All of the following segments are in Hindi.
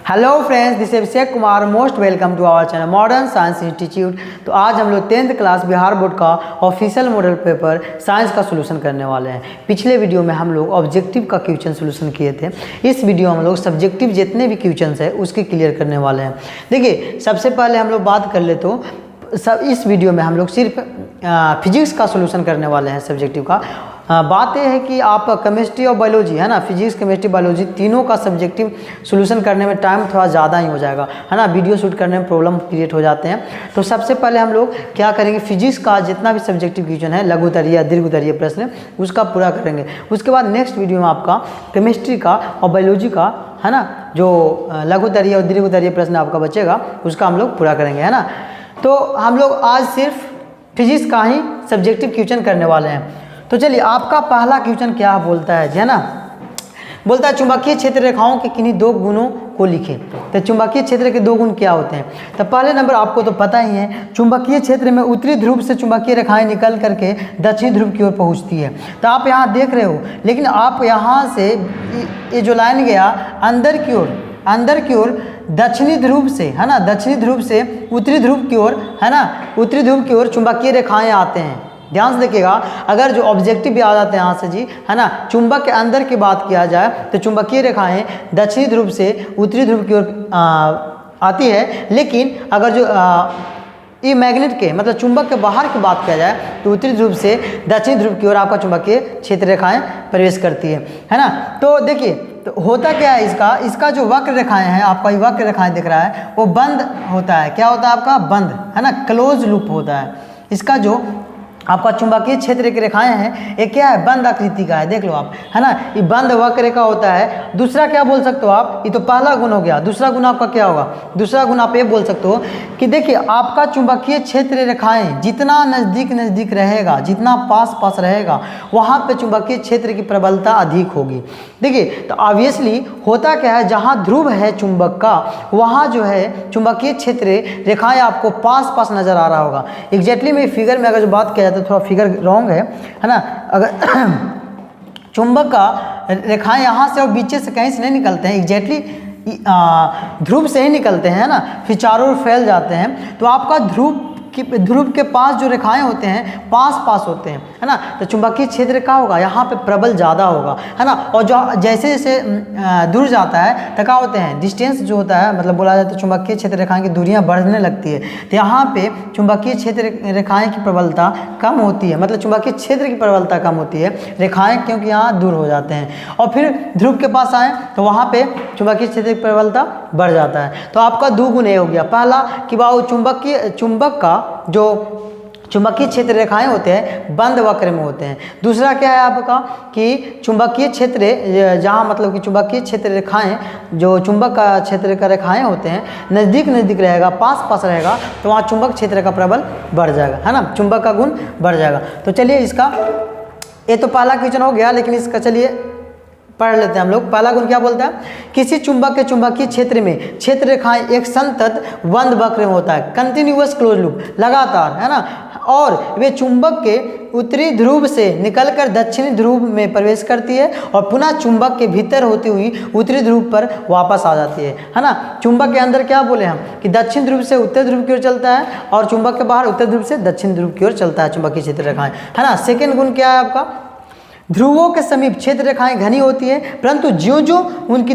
Hello friends, this Abhishek Kumar. Most welcome to our channel modern science institute. तो आज हम लोग 10th क्लास बिहार बोर्ड का ऑफिशियल मॉडल पेपर साइंस का सोल्यूशन करने वाले हैं। पिछले वीडियो में हम लोग ऑब्जेक्टिव का क्वेश्चन सोल्यूशन किए थे। इस वीडियो में हम लोग सब्जेक्टिव जितने भी क्वेश्चन है उसके क्लियर करने वाले हैं। देखिए, सबसे पहले हम लोग बात कर ले तो इस वीडियो में हम लोग सिर्फ फिजिक्स का सोल्यूशन करने वाले हैं सब्जेक्टिव का। बात यह है कि आप केमिस्ट्री और बायोलॉजी है ना, फिजिक्स केमिस्ट्री बायोलॉजी तीनों का सब्जेक्टिव सोल्यूशन करने में टाइम थोड़ा ज़्यादा ही हो जाएगा, है ना। वीडियो शूट करने में प्रॉब्लम क्रिएट हो जाते हैं। तो सबसे पहले हम लोग क्या करेंगे, फिजिक्स का जितना भी सब्जेक्टिव क्वेश्चन है, लघु उत्तरीय दीर्घ उत्तरीय प्रश्न, उसका पूरा करेंगे। उसके बाद नेक्स्ट वीडियो में आपका केमिस्ट्री का और बायोलॉजी का, है ना, जो लघु उत्तरीय और दीर्घ उत्तरीय प्रश्न आपका बचेगा उसका हम लोग पूरा करेंगे, है ना। तो हम लोग आज सिर्फ फिजिक्स का ही सब्जेक्टिव क्वेश्चन करने वाले हैं। तो चलिए, आपका पहला क्वेश्चन क्या बोलता है ना, बोलता है चुंबकीय क्षेत्र रेखाओं के किन्हीं दो गुणों को लिखें। तो चुंबकीय क्षेत्र के दो गुण क्या होते हैं। तो पहले नंबर आपको तो पता ही है, चुंबकीय क्षेत्र में उत्तरी ध्रुव से चुंबकीय रेखाएं निकल करके दक्षिणी ध्रुव की ओर पहुंचती है। तो आप यहाँ देख रहे हो, लेकिन आप यहाँ से ये जो लाइन गया अंदर की ओर दक्षिणी ध्रुव से, है ना, दक्षिणी ध्रुव से उत्तरी ध्रुव की ओर, है ना, उत्तरी ध्रुव की ओर चुंबकीय रेखाएं आते हैं। ध्यान से देखिएगा, अगर जो ऑब्जेक्टिव भी आ जाते हैं यहाँ से जी, है ना, चुंबक के अंदर की बात किया जाए तो चुंबकीय रेखाएं दक्षिणी ध्रुव से उत्तरी ध्रुव की ओर आती है। लेकिन अगर जो ये मैग्नेट के मतलब चुंबक के बाहर की बात किया जाए तो उत्तरी ध्रुव से दक्षिणी ध्रुव की ओर आपका चुंबकीय क्षेत्र रेखाएं प्रवेश करती है ना। तो देखिए, तो होता क्या है इसका जो वक्र रेखाएं हैं, आपका ये वक्र रेखाएं दिख रहा है वो बंद होता है। क्या होता है आपका? बंद, है ना, क्लोज लूप होता है। इसका जो आपका चुंबकीय क्षेत्र की रेखाएं हैं ये क्या है? बंद आकृति का है, देख लो आप, है ना, ये बंद वक्र रेखा होता है। दूसरा क्या बोल सकते हो आप, ये तो पहला गुण हो गया। दूसरा गुण आपका क्या होगा? दूसरा गुण आप ये बोल सकते हो कि देखिए, आपका चुंबकीय क्षेत्र रेखाएं जितना नज़दीक रहेगा, जितना पास रहेगा, वहाँ पे चुंबकीय क्षेत्र की प्रबलता अधिक होगी। देखिए, तो ऑब्वियसली होता क्या है, जहाँ ध्रुव है चुंबक का वहाँ जो है चुंबकीय क्षेत्र रेखाएं आपको पास नज़र आ रहा होगा। एग्जैक्टली में फिगर में अगर जो बात किया जाए तो थोड़ा फिगर रॉन्ग है ना। अगर चुंबक का रेखाएं यहाँ से और बीच से कहीं से नहीं निकलते हैं, एग्जैक्टली ध्रुव से ही निकलते हैं, है ना, फिर चारों ओर फैल जाते हैं। तो आपका ध्रुव के पास जो रेखाएं होते हैं पास होते हैं, है ना। तो चुंबकीय क्षेत्र का होगा यहाँ पे प्रबल ज़्यादा होगा, है ना। और जो जैसे दूर जाता है तो क्या होते हैं, डिस्टेंस जो होता है, मतलब बोला जाए तो चुंबकीय क्षेत्र रेखाएं की दूरियां बढ़ने लगती है। तो यहाँ पे चुंबकीय क्षेत्र रेखाएं की प्रबलता कम होती है, मतलब चुंबकीय क्षेत्र की प्रबलता कम होती है, रेखाएं क्योंकि यहाँ दूर हो जाते हैं। और फिर ध्रुव के पास आए तो वहाँ पे चुंबकीय क्षेत्र की प्रबलता बढ़ जाता है। तो आपका दो गुण ये हो गया, पहला कि वह चुंबक का जो चुंबकीय क्षेत्र रेखाएं होते हैं बंद वक्र में होते हैं। दूसरा क्या है आपका कि चुंबकीय क्षेत्र जहाँ मतलब कि चुंबकीय क्षेत्र रेखाएं जो चुंबक का क्षेत्र का रेखाएं होते हैं नज़दीक रहेगा, पास रहेगा, तो वहाँ चुंबक क्षेत्र का प्रबल बढ़ जाएगा, है ना, चुंबक का गुण बढ़ जाएगा। तो चलिए, इसका ये तो पहला क्वेश्चन हो गया, लेकिन इसका चलिए पढ़ लेते हैं हम लोग। पहला गुण क्या बोलता है, किसी चुंबक के चुंबकीय क्षेत्र में क्षेत्र रेखाएं एक संतत बंद वक्र में होता है, कंटिन्यूअस क्लोज लूप, लगातार, है ना, और वे चुंबक के उत्तरी ध्रुव से निकलकर दक्षिणी ध्रुव में प्रवेश करती है और पुनः चुंबक के भीतर होती हुई उत्तरी ध्रुव पर वापस आ जाती है ना। चुंबक के अंदर क्या बोले हम कि दक्षिण ध्रुव से उत्तर ध्रुव की ओर चलता है और चुंबक के बाहर उत्तर ध्रुव से दक्षिण ध्रुव की ओर चलता है चुंबकीय क्षेत्र रेखाएं, है ना। सेकेंड गुण क्या है आपका, ध्रुवों के समीप क्षेत्र रेखाएं घनी होती है, परंतु ज्यों उनकी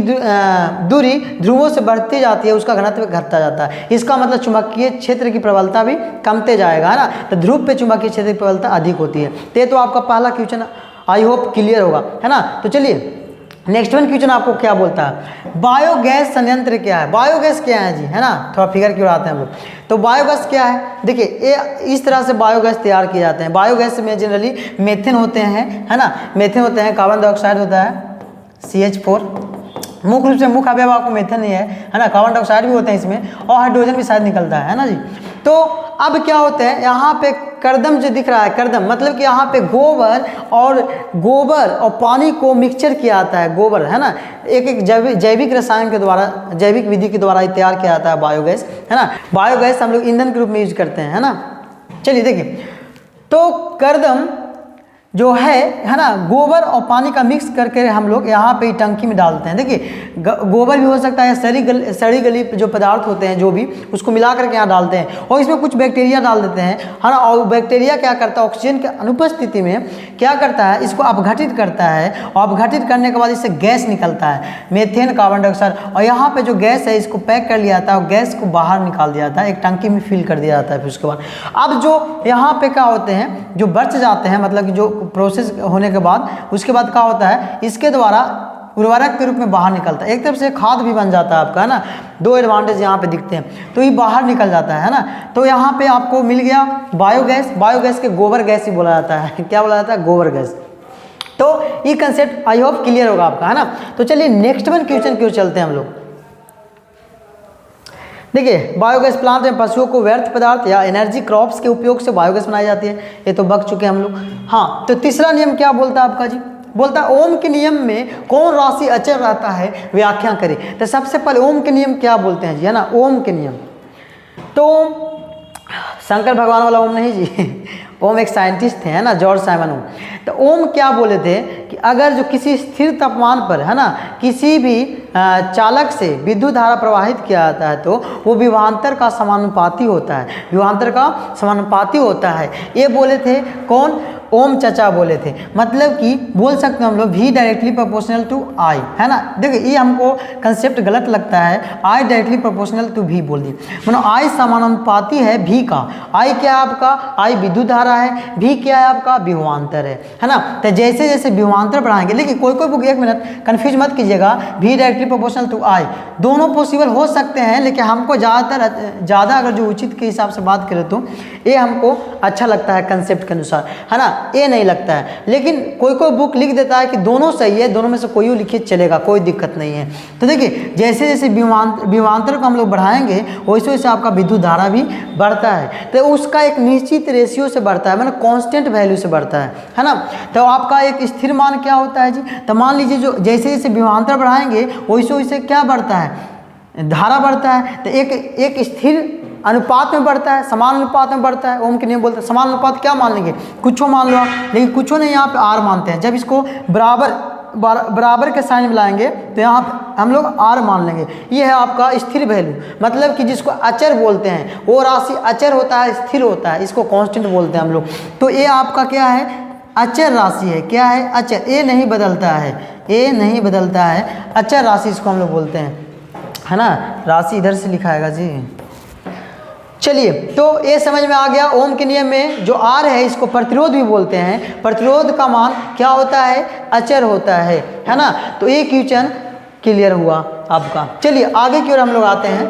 दूरी ध्रुवों से बढ़ती जाती है उसका घनत्व घटता जाता है। इसका मतलब चुंबकीय क्षेत्र की प्रबलता भी कमते जाएगा, है ना। तो ध्रुव पे चुंबकीय क्षेत्र की प्रबलता अधिक होती है। तो आपका पहला क्वेश्चन आई होप क्लियर होगा, है ना। तो चलिए, नेक्स्ट वन क्वेश्चन आपको क्या बोलता है, बायोगैस संयंत्र क्या है। बायोगैस क्या है जी, है ना, थोड़ा फिगर क्यों आते हैं हम लोग। तो बायोगैस क्या है, देखिए, ये इस तरह से बायोगैस तैयार किए जाते हैं। बायोगैस में जनरली मेथेन होते हैं, है ना, मेथेन होते हैं, कार्बन डाइऑक्साइड होता है CH4, मुख्य रूप से मुख्य अवयव आपको मेथेन ही है ना, कार्बन डाइऑक्साइड भी होते हैं इसमें, और हाइड्रोजन भी शायद निकलता है ना जी। तो अब क्या होता है, यहाँ पे कर्दम जो दिख रहा है, कर्दम मतलब कि यहाँ पे गोबर और पानी को मिक्सचर किया जाता है, गोबर, है ना, एक जैविक रसायन के द्वारा, जैविक विधि के द्वारा तैयार किया जाता है बायोगैस, है ना। बायोगैस हम लोग ईंधन के रूप में यूज करते हैं, है ना। चलिए देखिए, तो कर्दम जो है ना, गोबर और पानी का मिक्स करके हम लोग यहाँ पे टंकी में डालते हैं। देखिए गोबर भी हो सकता है, सड़ी गली जो पदार्थ होते हैं जो भी, उसको मिला करके यहाँ डालते हैं और इसमें कुछ बैक्टीरिया डाल देते हैं, है ना। और बैक्टीरिया क्या करता है, ऑक्सीजन के अनुपस्थिति में क्या करता है, इसको अपघटित करता है और अपघटित करने के बाद इससे गैस निकलता है, मीथेन, कार्बन डाइऑक्साइड। और यहाँ पे जो गैस है इसको पैक कर लिया जाता है और गैस को बाहर निकाल दिया जाता है, एक टंकी में फिल कर दिया जाता है। फिर उसके बाद अब जो यहाँ पे क्या होते हैं, जो बच जाते हैं, मतलब कि जो प्रोसेस होने के बाद उसके बाद क्या होता है, इसके द्वारा उर्वरक के रूप में बाहर निकलता है। एक तरफ से खाद भी बन जाता है आपका, है ना। दो एडवांटेज यहाँ पे दिखते हैं, तो ये बाहर निकल जाता है ना। तो यहाँ पे आपको मिल गया बायोगैस। बायोगैस के गोबर गैस ही बोला जाता है। क्या बोला जाता है, गोबर गैस। तो ये कंसेप्ट आई होप क्लियर होगा आपका, है ना। तो चलिए नेक्स्ट वन क्वेश्चन की ओर चलते हैं हम लोग। देखिए बायोगैस प्लांट में पशुओं को व्यर्थ पदार्थ या एनर्जी क्रॉप्स के उपयोग से बायोगैस बनाई जाती है, ये तो बक चुके हैं हम लोग। हाँ, तो तीसरा नियम क्या बोलता है आपका जी, बोलता है ओम के नियम में कौन राशि अचर रहता है, व्याख्या करें। तो सबसे पहले ओम के नियम क्या बोलते हैं जी, है ना, ओम के नियम। तो शंकर भगवान वाला ओम नहीं जी, ओम एक साइंटिस्ट थे, है ना, जॉर्ज साइमन ओम। तो ओम क्या बोले थे कि अगर जो किसी स्थिर तापमान पर, है ना, किसी भी चालक से विद्युत धारा प्रवाहित किया जाता है तो वो विभवांतर का समानुपाती होता है, विभवांतर का समानुपाती होता है। ये बोले थे कौन, ओम चचा बोले थे। मतलब कि बोल सकते हैं हम लोग V directly proportional to I, है ना। देखिए ये हमको कंसेप्ट गलत लगता है, I directly proportional to V बोल दिए, मतलब I समानुपाती है V का। I क्या है आपका, I विद्युत धारा है, V क्या है आपका, विभवांतर है ना। तो जैसे जैसे विभवांतर बढ़ाएंगे, लेकिन कोई कोई बुक, एक मिनट कन्फ्यूज मत कीजिएगा, V directly proportional to I दोनों पॉसिबल हो सकते हैं, लेकिन हमको ज़्यादा अगर जो उचित के हिसाब से बात करें तो ये हमको अच्छा लगता है कंसेप्ट के अनुसार, है ना, ये नहीं लगता है। लेकिन कोई कोई बुक लिख देता है कि दोनों सही है, दोनों में से कोई लिखिए चलेगा, कोई दिक्कत नहीं है। तो देखिए जैसे जैसे विभवांतर को हम लोग बढ़ाएंगे वैसे वैसे आपका विद्युत धारा भी बढ़ता है, तो उसका एक निश्चित रेशियो से बढ़ता है, मतलब कांस्टेंट वैल्यू से बढ़ता है ना। तो आपका एक स्थिर मान क्या होता है जी, तो मान लीजिए जो जैसे जैसे विभवांतर बढ़ाएंगे वैसे वैसे क्या बढ़ता है, धारा बढ़ता है। तो एक स्थिर अनुपात में बढ़ता है, समान अनुपात में बढ़ता है। ओम के नियम बोलते हैं समान अनुपात क्या मान लेंगे, कुछो मान लो, लेकिन कुछो नहीं, यहाँ पे आर मानते हैं। जब इसको बराबर के साइन में लाएंगे तो यहाँ पे हम लोग आर मान लेंगे। ये है आपका स्थिर वैल्यू, मतलब कि जिसको अचर बोलते हैं, वो राशि अचर होता है, स्थिर होता है, इसको कांस्टेंट बोलते हैं हम लोग। तो ये आपका क्या है, अचर राशि है। क्या है, अचर, ये नहीं बदलता है, ये नहीं बदलता है, अचर राशि इसको हम लोग बोलते हैं, है ना। राशि इधर से लिखाएगा जी। चलिए तो ये समझ में आ गया। ओम के नियम में जो आर है इसको प्रतिरोध भी बोलते हैं, प्रतिरोध का मान क्या होता है, अचर होता है ना। तो ये क्वेश्चन क्लियर हुआ आपका। चलिए आगे की ओर हम लोग आते हैं।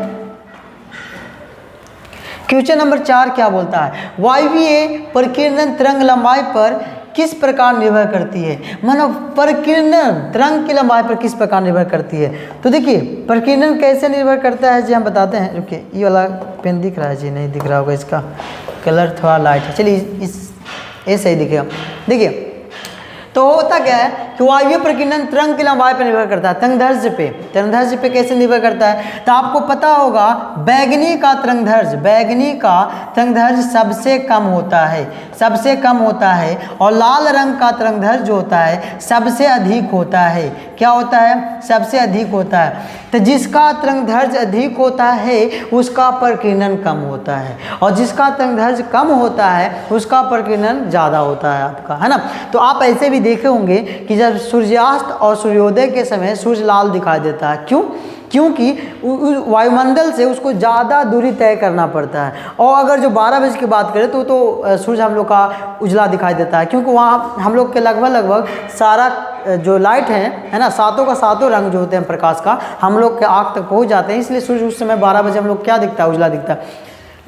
क्वेश्चन नंबर 4 क्या बोलता है, वायवीय प्रकीर्णन तरंग लंबाई पर किस प्रकार निर्भर करती है, मतलब प्रकीर्णन तरंग की लंबाई पर किस प्रकार निर्भर करती है। तो देखिए प्रकीर्णन कैसे निर्भर करता है जी, हम बताते हैं। रुकिए, ये वाला पेन दिख रहा है जी, नहीं दिख रहा होगा, इसका कलर थोड़ा लाइट है। चलिए ये सही दिखेगा। देखिए तो होता क्या है कि वायवीय प्रकीर्णन तरंग की लंबाई पर निर्भर करता है, तरंगदैर्ध्य पे कैसे निर्भर करता है। तो आपको पता होगा बैगनी का तरंगदैर्ध्य सबसे कम होता है, और लाल रंग का तरंगदैर्ध्य जो होता है सबसे अधिक होता है। क्या होता है, सबसे अधिक होता है। तो जिसका तरंगदैर्ध्य अधिक होता है उसका प्रकीर्णन कम होता है, और जिसका तरंगदैर्ध्य कम होता है उसका प्रकीर्णन ज़्यादा होता है आपका, है ना। तो आप ऐसे भी देखे होंगे कि जब सूर्यास्त और सूर्योदय के समय सूर्य लाल दिखाई देता है। क्योंकि वायुमंडल से उसको ज़्यादा दूरी तय करना पड़ता है। और अगर जो 12 बजे की बात करें तो सूर्य हम लोग का उजला दिखाई देता है, क्योंकि वहाँ हम लोग के लगभग सारा जो लाइट है ना, सातों का सातों रंग जो होते हैं प्रकाश का, हम लोग के आँख तक पहुँच जाते हैं। इसलिए सूर्य उस समय 12 बजे हम लोग क्या दिखता है, उजला दिखता है।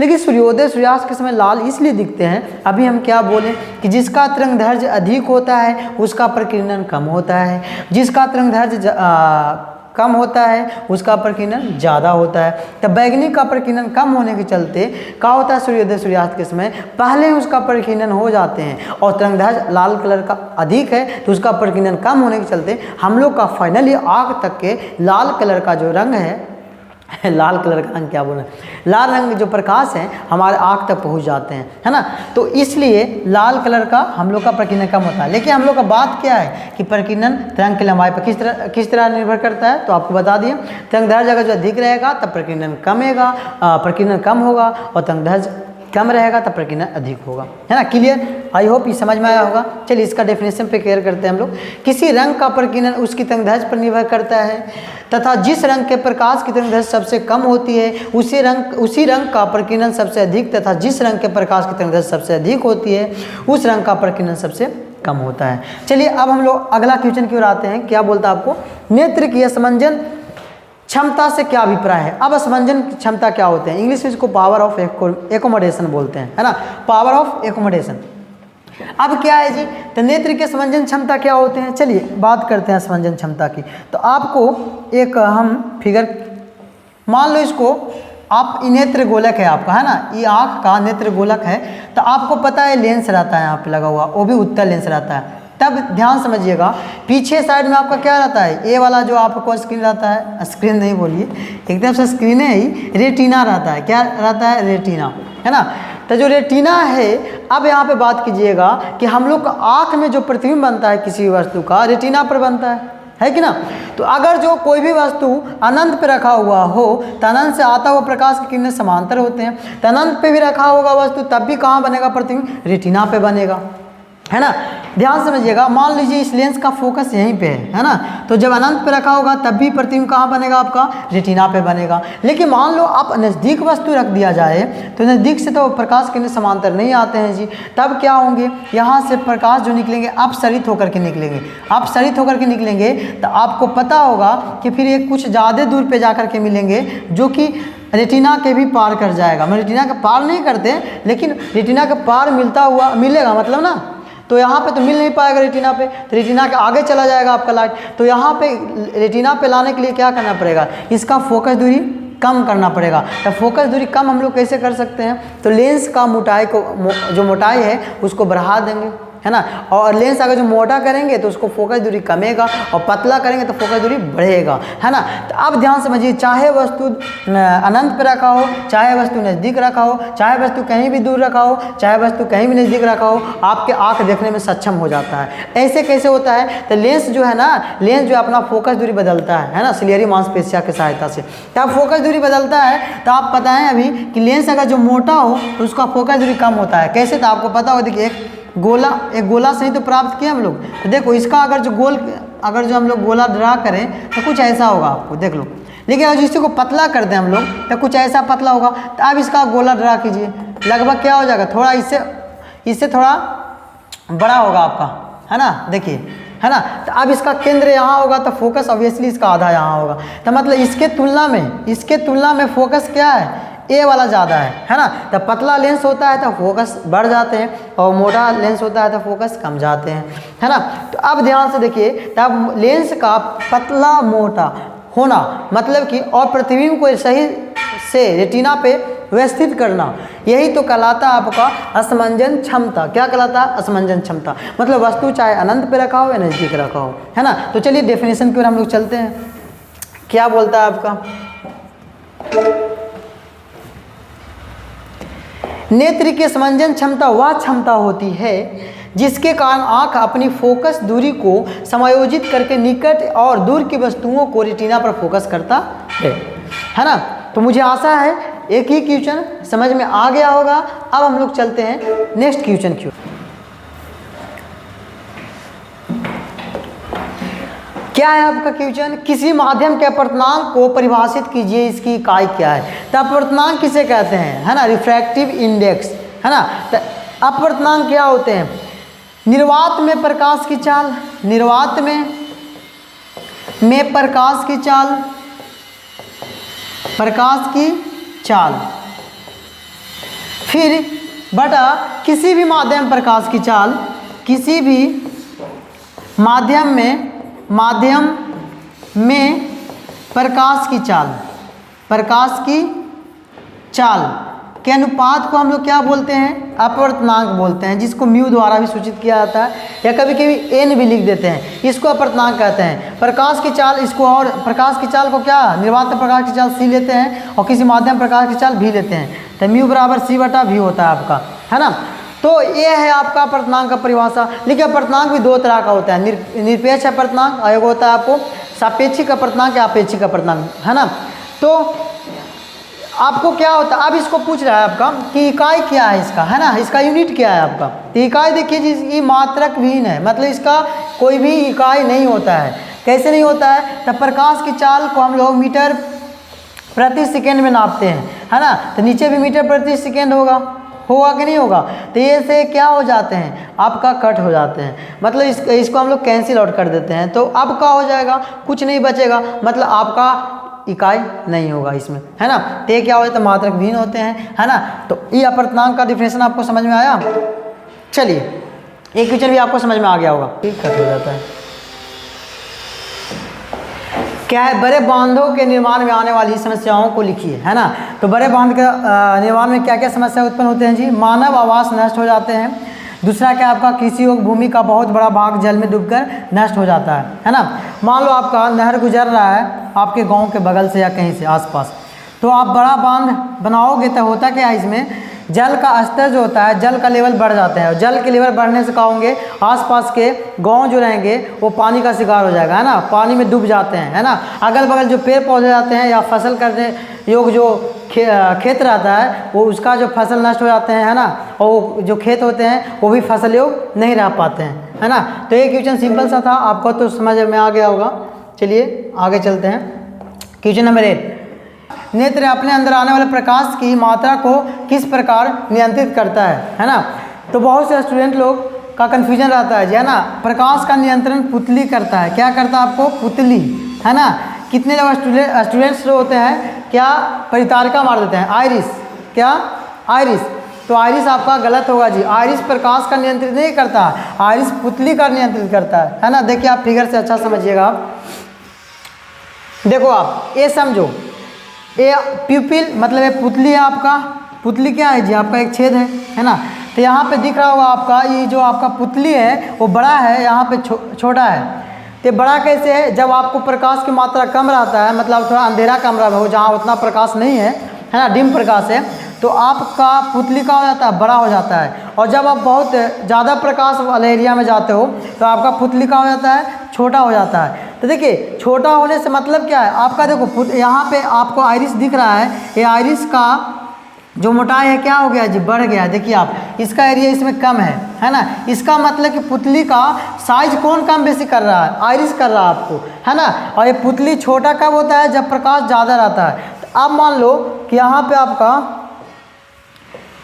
लेकिन सूर्योदय सूर्यास्त के समय लाल इसलिए दिखते हैं। अभी हम क्या बोलें कि जिसका तरंगदैर्ध्य अधिक होता है उसका प्रकीर्णन कम होता है, जिसका तरंगदैर्ध्य कम होता है उसका प्रकीर्णन ज़्यादा होता है। तो बैगनी का प्रकीर्णन कम होने के चलते क्या होता है, सूर्योदय सूर्यास्त के समय पहले उसका प्रकीर्णन हो जाते हैं, और तरंगदैर्ध्य लाल कलर का अधिक है तो उसका प्रकीर्णन कम होने के चलते हम लोग का फाइनली आँख तक के लाल कलर का जो रंग है लाल कलर का रंग क्या बोल रहे हैं, लाल रंग जो प्रकाश है हमारे आँख तक पहुंच जाते हैं, है ना। तो इसलिए लाल कलर का हम लोग का प्रकीर्णन कम होता है। लेकिन हम लोग का बात क्या है कि प्रकीर्णन तरंग की लंबाई पर किस तरह निर्भर करता है, तो आपको बता दिए तरंगदैर्घ्य अगर जो अधिक रहेगा तब प्रकीर्णन कम होगा, और तरंगदैर्घ्य कम रहेगा तब प्रकीर्णन अधिक होगा, है ना। क्लियर, आई होप ये समझ में आया होगा। चलिए इसका डेफिनेशन पे क्लियर करते हैं हम लोग। किसी रंग का प्रकीर्णन उसकी तरंगदैर्घ्य पर निर्भर करता है तथा जिस रंग के प्रकाश की तरंगदैर्घ्य सबसे कम होती है उसी रंग का प्रकीर्णन सबसे अधिक, तथा जिस रंग के प्रकाश की तरंगदैर्घ्य सबसे अधिक होती है उस रंग का प्रकीर्णन सबसे कम होता है। चलिए अब हम लोग अगला क्वेश्चन की ओर आते हैं। क्या बोलता है आपको, नेत्र की असमंजन क्षमता से क्या अभिप्राय है। अब असमंजन की क्षमता क्या होते हैं, इंग्लिश में इसको पावर ऑफ एकोमोडेशन बोलते हैं, है ना, पावर ऑफ एकोमोडेशन। अब क्या है जी, तो नेत्र की असमंजन क्षमता क्या होते हैं। चलिए बात करते हैं असमंजन क्षमता की। तो आपको एक हम फिगर मान लो, इसको आप नेत्र गोलक है आपका, है ना, ये आँख का नेत्र गोलक है। तो आपको पता है लेंस रहता है यहाँ पे लगा हुआ, वो भी उत्तल लेंस रहता है। तब ध्यान समझिएगा, पीछे साइड में आपका क्या रहता है, ये वाला जो आपको स्क्रीन रहता है, स्क्रीन नहीं बोलिए, एक तरफ से स्क्रीन है ही, रेटिना रहता है। क्या रहता है, रेटिना, है ना। तो जो रेटिना है, अब यहाँ पे बात कीजिएगा कि हम लोग का आँख में जो प्रतिबिंब बनता है किसी वस्तु का, रेटिना पर बनता है कि ना। तो अगर जो कोई भी वस्तु अनंत पे रखा हुआ हो तो अनंत से आता हुआ प्रकाश की किरणें समांतर होते हैं। तो अनंत पे भी रखा होगा वस्तु तब भी कहाँ बनेगा प्रतिबिंब, रेटिना पे बनेगा, है ना। ध्यान समझिएगा, मान लीजिए इस लेंस का फोकस यहीं पे है ना, तो जब अनंत पे रखा होगा तब भी प्रतिबिंब कहाँ बनेगा आपका, रेटिना पे बनेगा। लेकिन मान लो आप नज़दीक वस्तु रख दिया जाए तो नज़दीक से तो प्रकाश किरणें समांतर नहीं आते हैं जी। तब क्या होंगे, यहाँ से प्रकाश जो निकलेंगे अपसरित होकर के निकलेंगे। अपसरित होकर के निकलेंगे तो आपको पता होगा कि फिर ये कुछ ज़्यादा दूर पर जा कर के मिलेंगे, जो कि रेटिना के भी पार कर जाएगा। मैं रेटिना का पार नहीं करते, लेकिन रेटिना का पार मिलेगा मतलब ना। तो यहाँ पे तो मिल नहीं पाएगा रेटिना पे, तो रेटिना के आगे चला जाएगा आपका लाइट। तो यहाँ पे रेटिना पे लाने के लिए क्या करना पड़ेगा, इसका फोकस दूरी कम करना पड़ेगा। तो फोकस दूरी कम हम लोग कैसे कर सकते हैं, तो लेंस का मोटाई को जो मोटाई है उसको बढ़ा देंगे, है ना। और लेंस अगर जो मोटा करेंगे तो उसको फोकस दूरी कमेगा, और पतला करेंगे तो फोकस दूरी बढ़ेगा, है ना। तो अब ध्यान समझिए, चाहे वस्तु अनंत पे रखा हो, चाहे वस्तु नज़दीक रखा हो, चाहे वस्तु कहीं भी दूर रखा हो, चाहे वस्तु कहीं भी नज़दीक रखा हो, आपके आँख देखने में सक्षम हो जाता है। ऐसे कैसे होता है, तो लेंस जो है ना, लेंस जो अपना फोकस दूरी बदलता है ना, सिलियरी मांसपेशिया की सहायता से। तो अब फोकस दूरी बदलता है, तो आप पता है अभी कि लेंस अगर जो मोटा हो तो उसका फोकस दूरी कम होता है। कैसे, तो आपको पता हो, देखिए एक गोला से ही तो प्राप्त किया हम लोग। तो देखो इसका अगर जो हम लोग गोला ड्रा करें तो कुछ ऐसा होगा, आपको देख लो। लेकिन अगर इसी को पतला कर दें हम लोग तो कुछ ऐसा पतला होगा। तो अब इसका गोला ड्रा कीजिए, लगभग क्या हो जाएगा, थोड़ा इससे थोड़ा बड़ा होगा आपका, है ना, देखिए, है ना। तो अब इसका केंद्र यहाँ होगा तो फोकस ऑब्वियसली इसका आधा यहाँ होगा। तो मतलब इसके तुलना में फोकस क्या है, ए वाला ज़्यादा है ना। तो पतला लेंस होता है तो फोकस बढ़ जाते हैं, और मोटा लेंस होता है तो फोकस कम जाते हैं, है ना। तो अब ध्यान से देखिए, तब लेंस का पतला मोटा होना मतलब कि, और प्रतिबिंब को सही से रेटिना पे व्यवस्थित करना, यही तो कहलाता है आपका असमंजन क्षमता। क्या कहलाता है, असमंजन क्षमता। मतलब वस्तु चाहे अनंत पे रखा हो या नज़दीक रखा हो, है ना। तो चलिए डेफिनेशन की ओर हम लोग चलते हैं। क्या बोलता है आपका, नेत्र की समंजन क्षमता वह क्षमता होती है जिसके कारण आंख अपनी फोकस दूरी को समायोजित करके निकट और दूर की वस्तुओं को रेटिना पर फोकस करता है ना। तो मुझे आशा है एक ही क्वेश्चन समझ में आ गया होगा। अब हम लोग चलते हैं नेक्स्ट क्वेश्चन की ओर। क्या है आपका क्वेश्चन, किसी माध्यम के अपवर्तनांक को परिभाषित कीजिए, इसकी इकाई क्या है। तो अपवर्तनांक किसे कहते हैं, है ना, रिफ्रैक्टिव इंडेक्स, है ना। तो अपवर्तनांक क्या होते हैं, निर्वात में प्रकाश की चाल, निर्वात में प्रकाश की चाल, फिर बटा किसी भी माध्यम प्रकाश की चाल, किसी भी माध्यम में प्रकाश की चाल के अनुपात को हम लोग क्या बोलते हैं, अपवर्तनांक बोलते हैं, जिसको म्यू द्वारा भी सूचित किया जाता है या कभी कभी एन भी लिख देते हैं, इसको अपवर्तनांक कहते हैं। प्रकाश की चाल, इसको और प्रकाश की चाल को क्या निर्वात प्रकाश की चाल सी लेते हैं और किसी माध्यम प्रकाश की चाल भी लेते हैं, तो म्यू बराबर सी बटा भी होता है आपका, है ना। तो ये है आपका अपवर्तनांक का परिभाषा। लेकिन अपवर्तनांक भी दो तरह का होता है, निरपेक्ष अपवर्तनांक और एक होता है आपको सापेक्षिक अपवर्तनांक या अपेक्षिक अपवर्तनांक, है ना। तो आपको क्या होता है, अब इसको पूछ रहा है आपका कि इकाई क्या है इसका, है ना, इसका यूनिट क्या है आपका। तो इकाई देखिए जिसकी मात्रक विहीन है, मतलब इसका कोई भी इकाई नहीं होता है। कैसे नहीं होता है, तब प्रकाश की चाल को हम लोग मीटर प्रति सेकेंड में नापते हैं, है ना। तो नीचे भी मीटर प्रति सेकेंड होगा कि नहीं होगा। तो ये से क्या हो जाते हैं, आपका कट हो जाते हैं, मतलब इसको हम लोग कैंसिल आउट कर देते हैं। तो अब क्या हो जाएगा, कुछ नहीं बचेगा, मतलब आपका इकाई नहीं होगा इसमें, है ना। तो ये क्या होता है, मात्रक भिन्न होते हैं, है ना। तो ये अपवर्तनांक का डिफरेंशिएशन आपको समझ में आया। चलिए एक क्वेश्चन भी आपको समझ में आ गया होगा, ठीक कट हो जाता है। क्या है, बड़े बांधों के निर्माण में आने वाली समस्याओं को लिखिए, है ना। तो बड़े बांध के निर्माण में क्या क्या समस्या उत्पन्न होते हैं जी। मानव आवास नष्ट हो जाते हैं। दूसरा क्या आपका, कृषि योग्य भूमि का बहुत बड़ा भाग जल में डूबकर नष्ट हो जाता है ना। मान लो आपका नहर गुजर रहा है आपके गांव के बगल से या कहीं से आसपास, तो आप बड़ा बांध बनाओगे तो होता क्या है, इसमें जल का स्तर जो होता है, जल का लेवल बढ़ जाता है, और जल के लेवल बढ़ने से क्या होंगे, आसपास के गांव जो रहेंगे वो पानी का शिकार हो जाएगा, है ना, पानी में डूब जाते हैं, है ना। अगल बगल जो पेड़ पौधे जाते हैं या फसल करने योग जो खेत रहता है वो उसका जो फसल नष्ट हो जाते हैं, है ना, और जो खेत होते हैं वो भी फसल योग नहीं रह पाते हैं, है ना। तो ये क्वेश्चन सिंपल सा था, आपको तो समझ में आ गया होगा। चलिए आगे चलते हैं। क्वेश्चन नंबर 8, नेत्र अपने अंदर आने वाले प्रकाश की मात्रा को किस प्रकार नियंत्रित करता है ना। तो बहुत से स्टूडेंट लोग का कन्फ्यूजन रहता है जी, है ना। प्रकाश का नियंत्रण पुतली करता है, क्या करता है आपको, पुतली, है ना। कितने लोग स्टूडेंट्स जो होते हैं क्या परितारिका मार देते हैं, आयरिस, क्या आयरिस। तो आयरिस आपका गलत होगा जी, आयरिस प्रकाश का नियंत्रित नहीं करता, आयरिस पुतली का नियंत्रित करता है ना। देखिए आप फिगर से अच्छा समझिएगा आप, देखो आप ये समझो, ये प्यूपिल मतलब ये पुतली है आपका, पुतली क्या है जी, आपका एक छेद है ना। तो यहाँ पे दिख रहा होगा आपका ये जो आपका पुतली है वो बड़ा है, यहाँ पे छोटा है। तो बड़ा कैसे है, जब आपको प्रकाश की मात्रा कम रहता है, मतलब थोड़ा अंधेरा कमरा में हो जहाँ उतना प्रकाश नहीं है ना, डिम प्रकाश है, तो आपका पुतली का हो जाता है, बड़ा हो जाता है। और जब आप बहुत ज़्यादा प्रकाश वाले एरिया में जाते हो तो आपका पुतली का हो जाता है, छोटा हो जाता है। तो देखिए छोटा होने से मतलब क्या है आपका, देखो यहाँ पे आपको आइरिस दिख रहा है, ये आइरिस का जो मोटाई है क्या हो गया जी, बढ़ गया। देखिए आप इसका एरिया इसमें कम है ना। इसका मतलब कि पुतली का साइज कौन कम बेसी कर रहा है, आइरिस कर रहा है आपको, है ना। और ये पुतली छोटा कब होता है, जब प्रकाश ज़्यादा रहता है। तो अब मान लो कि यहाँ पे आपका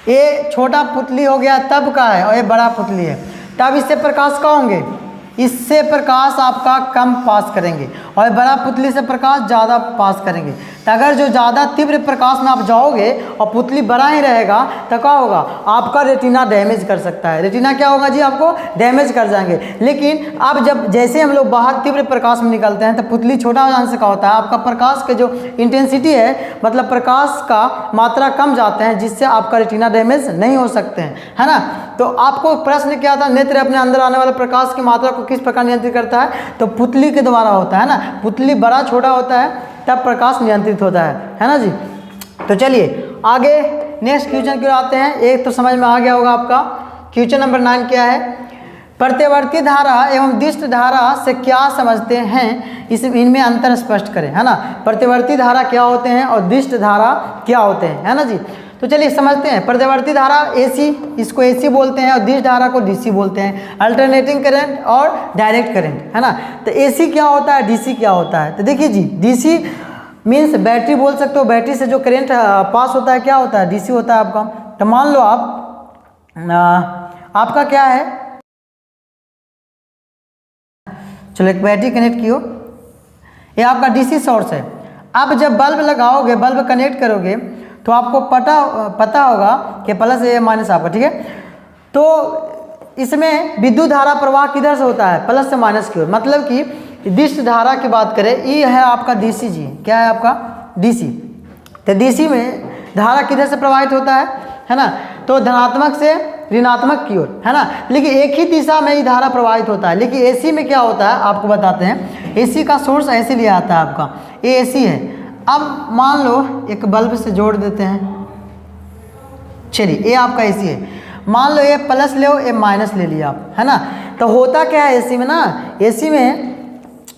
ये छोटा पुतली हो गया तब का है और ये बड़ा पुतली है, तब इससे प्रकाश का होंगे, इससे प्रकाश आपका कम पास करेंगे और बड़ा पुतली से प्रकाश ज़्यादा पास करेंगे। तो अगर जो ज़्यादा तीव्र प्रकाश में आप जाओगे और पुतली बड़ा ही रहेगा तो क्या होगा, आपका रेटिना डैमेज कर सकता है। रेटिना क्या होगा जी, आपको डैमेज कर जाएंगे। लेकिन अब जब जैसे हम लोग बाहर तीव्र प्रकाश में निकलते हैं तो पुतली छोटा हो जाने से क्या होता है, आपका प्रकाश के जो इंटेंसिटी है, मतलब प्रकाश का मात्रा कम जाते हैं, जिससे आपका रेटिना डैमेज नहीं हो सकते हैं, है ना। तो आपको प्रश्न क्या था, नेत्र अपने अंदर आने वाले प्रकाश की मात्रा को किस प्रकार नियंत्रित करता है, तो पुतली के द्वारा होता है ना। पुतली बड़ा छोटा होता है तब प्रकाश नियंत्रित होता है ना जी। तो चलिए आगे नेक्स्ट क्वेश्चन की ओर आते हैं। एक तो समझ में आ गया होगा आपका। क्वेश्चन नंबर 9 क्या है, प्रतिवर्ती धारा एवं दिष्ट धारा से क्या समझते हैं, इनमें अंतर स्पष्ट करें, है ना। प्रतिवर्ती धारा क्या होते हैं और दिष्ट धारा क्या होते हैं, है ना जी। तो चलिए समझते हैं। प्रतिवर्ती धारा एसी, इसको एसी बोलते हैं, और दिष्ट धारा को डीसी बोलते हैं, अल्टरनेटिंग करंट और डायरेक्ट करंट, है ना। तो एसी क्या होता है, डीसी क्या होता है। तो देखिए जी, डीसी मीन्स बैटरी बोल सकते हो, बैटरी से जो करंट पास होता है क्या होता है, डीसी होता है आपका। तो मान लो आपका क्या है, चलो एक बैटरी कनेक्ट कियो, ये आपका डीसी सोर्स है। अब जब बल्ब लगाओगे, बल्ब कनेक्ट करोगे तो आपको पता होगा कि प्लस है माइनस आपका, ठीक है। तो इसमें विद्युत धारा प्रवाह किधर से होता है, प्लस से माइनस की ओर। मतलब कि दिष्ट धारा की बात करें, ये है आपका डीसी जी, क्या है आपका डीसी। तो डीसी में धारा किधर से प्रवाहित होता है ना, तो धनात्मक से ऋणात्मक की ओर, है ना। लेकिन एक ही दिशा में ही धारा प्रवाहित होता है। लेकिन एसी में क्या होता है आपको बताते हैं। एसी का सोर्स ऐसे लिया आता है आपका, ये एसी है। अब मान लो एक बल्ब से जोड़ देते हैं, चलिए ये आपका एसी है। मान लो ये प्लस ले, ये माइनस ले लिया आप, है ना। तो होता क्या है एसी में ना, एसी में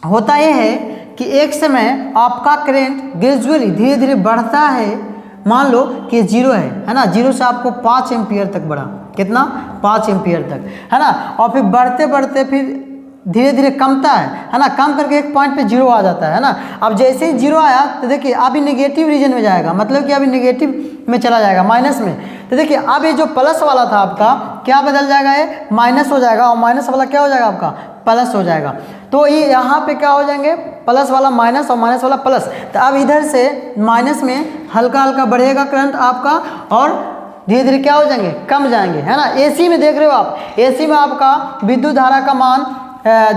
होता ये है कि एक समय आपका करंट ग्रेजुअली धीरे धीरे बढ़ता है। मान लो कि 0 है ना, 0 से आपको 5 एम्पियर तक बढ़ा, कितना 5 एम्पियर तक, है ना। और फिर बढ़ते बढ़ते फिर धीरे धीरे कमता है ना, कम करके एक पॉइंट पे 0 आ जाता है ना। अब जैसे ही 0 आया तो देखिए अभी नेगेटिव रीजन में जाएगा, मतलब कि अभी नेगेटिव में चला जाएगा, माइनस में। तो देखिए अब ये जो प्लस वाला था आपका क्या बदल जाएगा, ये माइनस हो जाएगा, और माइनस वाला क्या हो जाएगा आपका प्लस हो जाएगा। तो ये यहाँ पे क्या हो जाएंगे, प्लस वाला माइनस और माइनस वाला प्लस। तो अब इधर से माइनस में हल्का हल्का बढ़ेगा करंट आपका, और धीरे धीरे क्या हो जाएंगे, कम जाएंगे, है ना। एसी में देख रहे हो आप, एसी में आपका विद्युत धारा का मान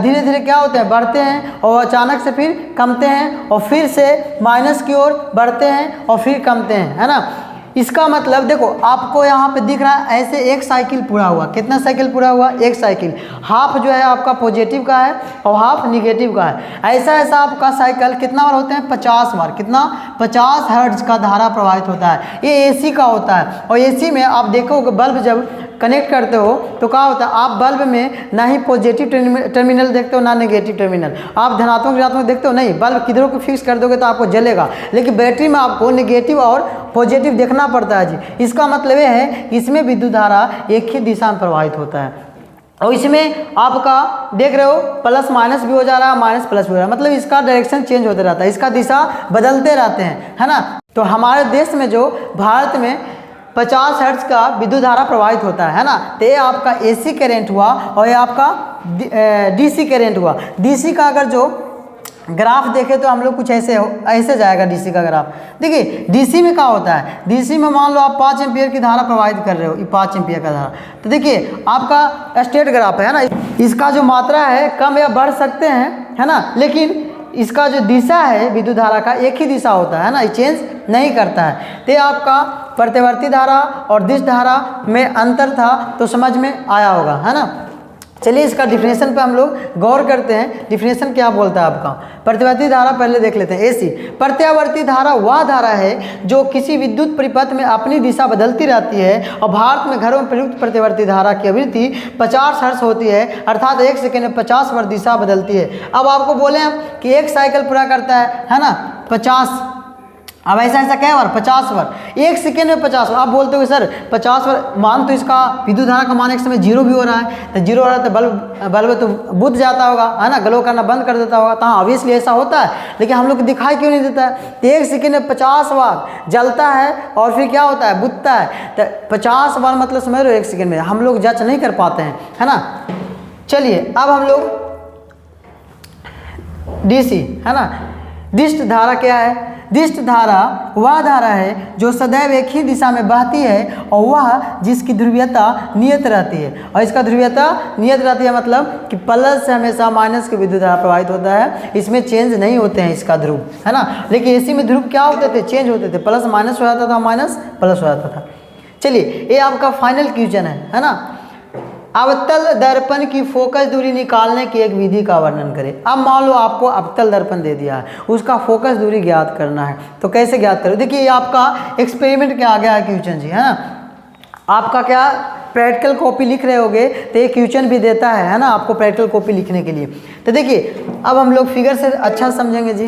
धीरे धीरे क्या होते हैं, बढ़ते हैं, और अचानक से फिर कमते हैं, और फिर से माइनस की ओर बढ़ते हैं, और फिर कमते हैं, है ना। इसका मतलब देखो आपको यहाँ पे दिख रहा है ऐसे एक साइकिल पूरा हुआ। कितना साइकिल पूरा हुआ, एक साइकिल। हाफ जो है आपका पॉजिटिव का है और हाफ निगेटिव का है। ऐसा ऐसा आपका साइकिल कितना बार होते हैं, 50 बार। कितना, 50 हर्ट्ज का धारा प्रवाहित होता है। ये एसी का होता है। और एसी में आप देखोगे बल्ब जब कनेक्ट करते हो तो क्या होता है, आप बल्ब में ना ही पॉजिटिव टर्मिनल देखते हो ना नेगेटिव टर्मिनल। आप धनात्मक ऋणात्मक देखते हो नहीं, बल्ब किधरों को फिक्स कर दोगे तो आपको जलेगा। लेकिन बैटरी में आपको नेगेटिव और पॉजिटिव देखना पड़ता है जी। इसका मतलब ये है कि इसमें विद्युत धारा एक ही दिशा में प्रवाहित होता है। और इसमें आपका देख रहे हो प्लस माइनस भी हो जा रहा है, माइनस प्लस भी हो रहा है, मतलब इसका डायरेक्शन चेंज होते रहता है, इसका दिशा बदलते रहते हैं, है ना। तो हमारे देश में जो भारत में 50 हर्ट्ज का विद्युत धारा प्रवाहित होता है ना। तो ये आपका एसी करंट हुआ, और ये आपका डीसी करंट हुआ। डीसी का अगर जो ग्राफ देखें तो हम लोग कुछ ऐसे जाएगा डीसी का ग्राफ। देखिए डीसी में क्या होता है, डीसी में मान लो आप 5 एम्पियर की धारा प्रवाहित कर रहे हो, ये 5 एम्पियर का धारा। तो देखिए आपका स्टेट ग्राफ है ना, इसका जो मात्रा है कम या बढ़ सकते हैं, है ना। लेकिन इसका जो दिशा है विद्युत धारा का एक ही दिशा होता है ना, ये चेंज नहीं करता है। तो आपका प्रतिवर्ती धारा और दिश धारा में अंतर था तो समझ में आया होगा, है ना। चलिए इसका डिफिनेशन पे हम लोग गौर करते हैं। डिफिनेशन क्या बोलता है आपका, प्रतिवर्ती धारा पहले देख लेते हैं। एसी प्रत्यावर्ती धारा वह धारा है जो किसी विद्युत परिपथ में अपनी दिशा बदलती रहती है। और भारत में घरों में प्रयुक्त प्रतिवर्ती धारा की आवृत्ति 50 हर्ट्ज होती है, अर्थात 1 सेकेंड में 50 बार दिशा बदलती है। अब आपको बोले हम कि एक साइकिल पूरा करता है ना 50। अब ऐसा ऐसा क्या बार 50 बार, 1 सेकेंड में 50 बार। आप बोलते हो सर 50 बार, मान तो इसका विद्युत धारा का मान एक समय 0 भी हो रहा है, तो 0 हो रहा है तो बल्ब तो बुझ जाता होगा, है ना, ग्लो करना बंद कर देता होगा। तो हाँ ऑब्वियसली ऐसा होता है, लेकिन हम लोग को दिखाई क्यों नहीं देता है। तो 1 सेकेंड में 50 बार जलता है और फिर क्या होता है, बुझता है। तो 50 बार मतलब समझ रहे हो 1 सेकेंड में, हम लोग जज नहीं कर पाते हैं, है ना। चलिए अब हम लोग डीसी, है ना, दिष्ट धारा क्या है। दिष्ट धारा वह धारा है जो सदैव एक ही दिशा में बहती है, और वह जिसकी ध्रुवीयता नियत रहती है। और इसका ध्रुवीयता नियत रहती है मतलब कि प्लस से हमेशा माइनस की विद्युत धारा प्रवाहित होता है, इसमें चेंज नहीं होते हैं इसका ध्रुव, है ना। लेकिन एसी में ध्रुव क्या होते थे, चेंज होते थे, प्लस माइनस हो जाता था, माइनस प्लस हो जाता था। चलिए ये आपका फाइनल क्वेश्चन है ना। अवतल दर्पण की फोकस दूरी निकालने की एक विधि का वर्णन करें। अब मान लो आपको अवतल दर्पण दे दिया है, उसका फोकस दूरी ज्ञात करना है, तो कैसे ज्ञात करो। देखिए ये आपका एक्सपेरिमेंट क्या आ गया है क्वेश्चन जी, है ना। आपका क्या प्रैक्टिकल कॉपी लिख रहे होगे तो ये क्वेश्चन भी देता है ना आपको प्रैक्टिकल कॉपी लिखने के लिए। तो देखिए अब हम लोग फिगर से अच्छा समझेंगे जी।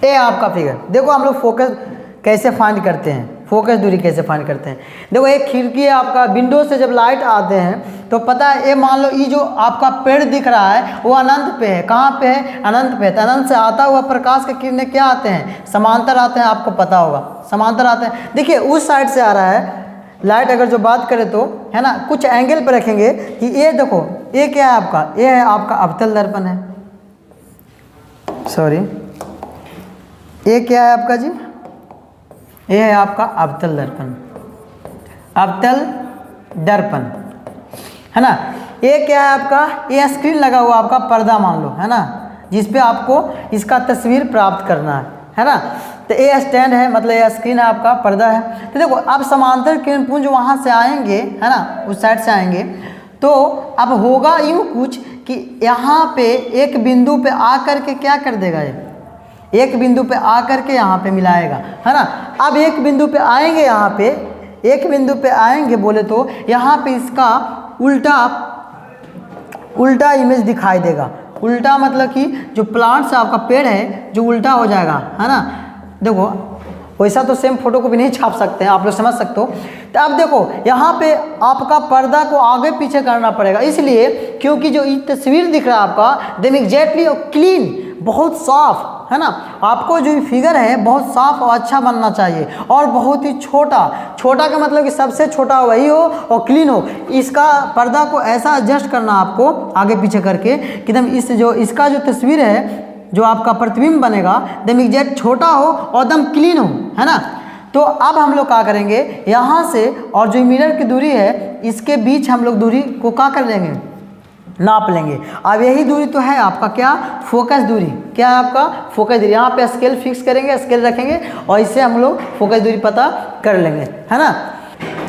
ये आपका फिगर देखो, हम लोग फोकस कैसे फाइंड करते हैं, फोकस दूरी कैसे फाइंड करते हैं। देखो एक खिड़की है आपका, विंडो से जब लाइट आते हैं तो पता है ये मान लो ये जो आपका पेड़ दिख रहा है वो अनंत पे है। कहाँ पे है, अनंत पे है। तो अनंत से आता हुआ प्रकाश के किरणें क्या आते हैं, समांतर आते हैं, आपको पता होगा समांतर आते हैं। देखिए उस साइड से आ रहा है लाइट, अगर जो बात करें तो, है ना, कुछ एंगल पर रखेंगे कि ये देखो ये क्या है आपका, ये है आपका अवतल दर्पण है, सॉरी ये क्या है आपका जी, ये है आपका अवतल दर्पण, अवतल दर्पण, है ना। ये क्या है आपका, ये स्क्रीन लगा हुआ आपका पर्दा मान लो, है ना, जिस पे आपको इसका तस्वीर प्राप्त करना है ना। तो ये स्टैंड है, मतलब ये स्क्रीन है, आपका पर्दा है। तो देखो अब समांतर किरण पुंज वहाँ से आएंगे, है ना, उस साइड से आएंगे, तो अब होगा यूँ कुछ कि यहाँ पे एक बिंदु पे आकर के क्या कर देगा, ये एक बिंदु पे आकर के यहाँ पे मिलाएगा, है ना। अब एक बिंदु पे आएंगे, यहाँ पे एक बिंदु पे आएंगे बोले तो यहाँ पे इसका उल्टा इमेज दिखाई देगा। उल्टा मतलब कि जो प्लांट से आपका पेड़ है जो उल्टा हो जाएगा, है ना। देखो वैसा तो सेम फोटो को भी नहीं छाप सकते हैं, आप लोग समझ सकते हो। तो अब देखो यहाँ पे आपका पर्दा को आगे पीछे करना पड़ेगा, इसलिए क्योंकि जो ये तस्वीर दिख रहा है आपका देन एग्जैक्टली और क्लीन, बहुत साफ, है ना। आपको जो फिगर है बहुत साफ और अच्छा बनना चाहिए और बहुत ही छोटा। छोटा का मतलब कि सबसे छोटा वही हो और क्लीन हो। इसका पर्दा को ऐसा एडजस्ट करना आपको आगे पीछे करके कि एकदम इस जो इसका जो तस्वीर है जो आपका प्रतिबिंब बनेगा एकदम एग्जैक्ट छोटा हो और एकदम क्लीन हो, है ना। तो अब हम लोग क्या करेंगे, यहाँ से और जो मिरर की दूरी है इसके बीच हम लोग दूरी को क्या कर लेंगे, नाप लेंगे। अब यही दूरी तो है आपका क्या, फोकस दूरी। क्या है आपका फोकस दूरी। यहाँ पे स्केल फिक्स करेंगे, स्केल रखेंगे और इससे हम लोग फोकस दूरी पता कर लेंगे, है ना।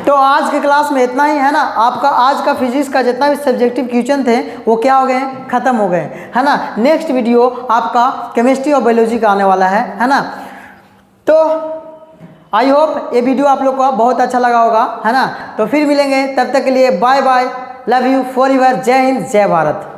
तो आज के क्लास में इतना ही, है ना। आपका आज का फिजिक्स का जितना भी सब्जेक्टिव क्वेश्चन थे वो क्या हो गए, खत्म हो गए, है ना। नेक्स्ट वीडियो आपका केमिस्ट्री और बायोलॉजी का आने वाला है ना। तो आई होप ये वीडियो आप लोग को बहुत अच्छा लगा होगा, है ना। तो फिर मिलेंगे, तब तक के लिए bye bye, love you forever, जय हिंद जय भारत।